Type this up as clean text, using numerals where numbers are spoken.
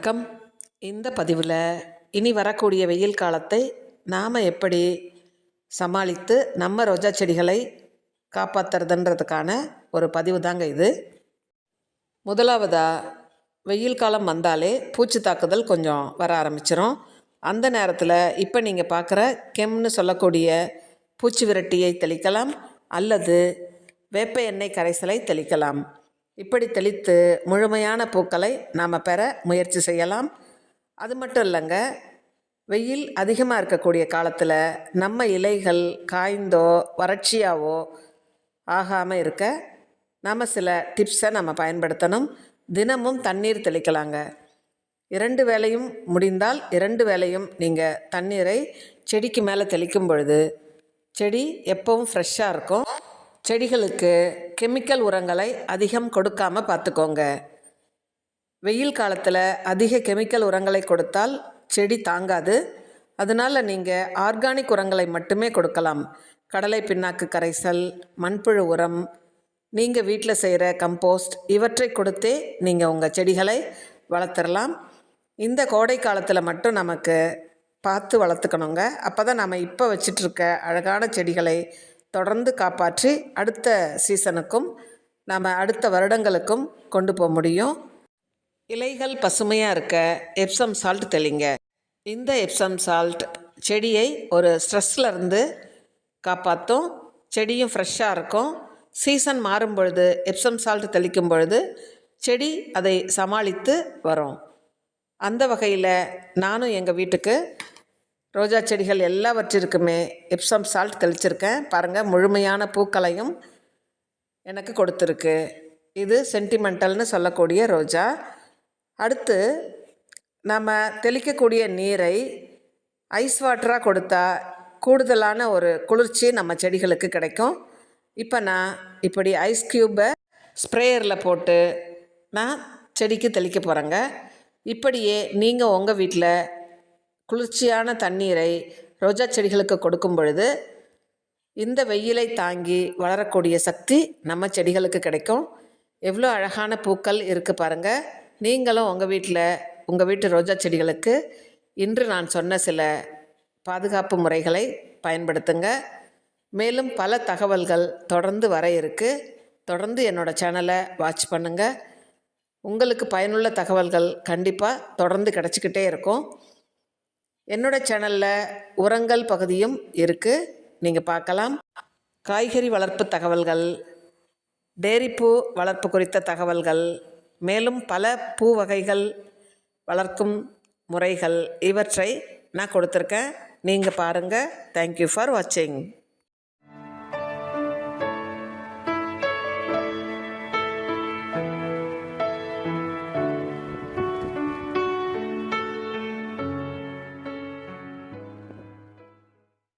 வணக்கம். இந்த பதிவில் இனி வரக்கூடிய வெயில் காலத்தை நாம் எப்படி சமாளித்து நம்ம ரோஜா செடிகளை காப்பாற்றுறதுன்றதுக்கான ஒரு பதிவு தாங்க இது. முதலாவதாக, வெயில் காலம் வந்தாலே பூச்சி தாக்குதல் கொஞ்சம் வர ஆரம்பிச்சிடும். அந்த நேரத்தில் இப்போ நீங்கள் பார்க்குற கெம்னு சொல்லக்கூடிய பூச்சி விரட்டியை தெளிக்கலாம் அல்லது வேப்ப எண்ணெய் கரைசலை தெளிக்கலாம். இப்படி தெளித்து முழுமையான பூக்களை நாம் பெற முயற்சி செய்யலாம். அது மட்டும் இல்லைங்க, வெயில் அதிகமாக இருக்கக்கூடிய காலத்தில் நம்ம இலைகள் காய்ந்தோ வறட்சியாவோ ஆகாமல் இருக்க நாம் சில டிப்ஸை நம்ம பயன்படுத்தணும். தினமும் தண்ணீர் தெளிக்கலாங்க. 2 வேளையும் முடிந்தால் 2 வேளையும் நீங்கள் தண்ணீரை செடிக்கு மேலே தெளிக்கும் பொழுது செடி எப்பவும் ஃப்ரெஷ்ஷாக இருக்கும். செடிகளுக்கு கெமிக்கல் உரங்களை அதிகம் கொடுக்காமல் பார்த்துக்கோங்க. வெயில் காலத்தில் அதிக கெமிக்கல் உரங்களை கொடுத்தால் செடி தாங்காது. அதனால் நீங்கள் ஆர்கானிக் உரங்களை மட்டுமே கொடுக்கலாம். கடலை பிண்ணாக்கு கரைசல், மண்புழு உரம், நீங்கள் வீட்டில் செய்கிற கம்போஸ்ட் இவற்றை கொடுத்தே நீங்கள் உங்கள் செடிகளை வளர்த்துடலாம். இந்த கோடை காலத்தில் மட்டும் நமக்கு பார்த்து வளர்த்துக்கணுங்க. அப்போ தான் நம்ம இப்போ வச்சிட்ருக்க அழகான செடிகளை தொடர்ந்து காப்பாற்றி அடுத்த சீசனுக்கும் நாம் அடுத்த வருடங்களுக்கும் கொண்டு போக முடியும். இலைகள் பசுமையாக இருக்க எப்சம் சால்ட் தெளிங்க. இந்த எப்சம் சால்ட் செடியை ஒரு ஸ்ட்ரெஸ்லேருந்து காப்பாற்றும். செடியும் ஃப்ரெஷ்ஷாக இருக்கும். சீசன் மாறும் பொழுது எப்சம் சால்ட் தெளிக்கும் பொழுது செடி அதை சமாளித்து வரும். அந்த வகையில் நானும் எங்கள் வீட்டுக்கு ரோஜா செடிகள் எல்லாவற்றிற்குமே எப்சம் சால்ட் தெளிச்சிருக்கேன். பாருங்கள், முழுமையான பூக்களையும் எனக்கு கொடுத்துருக்கு. இது சென்டிமெண்டல்னு சொல்லக்கூடிய ரோஜா. அடுத்து நம்ம தெளிக்கக்கூடிய நீரை ஐஸ் வாட்டராக கொடுத்தா கூடுதலான ஒரு குளிர்ச்சி நம்ம செடிகளுக்கு கிடைக்கும். இப்போ நான் இப்படி ஐஸ் க்யூப்பை ஸ்ப்ரேயரில் போட்டு நான் செடிக்கு தெளிக்க போகிறேங்க. இப்படியே நீங்கள் உங்கள் வீட்டில் குளிர்ச்சியான தண்ணீரை ரோஜா செடிகளுக்கு கொடுக்கும் பொழுது இந்த வெயிலை தாங்கி வளரக்கூடிய சக்தி நம்ம செடிகளுக்கு கிடைக்கும். எவ்வளோ அழகான பூக்கள் இருக்குது பாருங்கள். நீங்களும் உங்கள் வீட்டு ரோஜா செடிகளுக்கு இன்று நான் சொன்ன சில பாதுகாப்பு முறைகளை பயன்படுத்துங்க. மேலும் பல தகவல்கள் தொடர்ந்து வர இருக்குது. தொடர்ந்து என்னோடய சேனலை வாட்ச் பண்ணுங்கள். உங்களுக்கு பயனுள்ள தகவல்கள் கண்டிப்பாக தொடர்ந்து கிடச்சிக்கிட்டே இருக்கும். என்னோடய சேனலில் உரங்கள் பகுதியும் இருக்குது, நீங்கள் பார்க்கலாம். காய்கறி வளர்ப்பு தகவல்கள், டேரிப்பூ வளர்ப்பு குறித்த தகவல்கள், மேலும் பல பூ வகைகள் வளர்க்கும் முறைகள் இவற்றை நான் கொடுத்துருக்கேன். நீங்கள் பாருங்கள். தேங்க்யூ ஃபார் வாட்சிங்.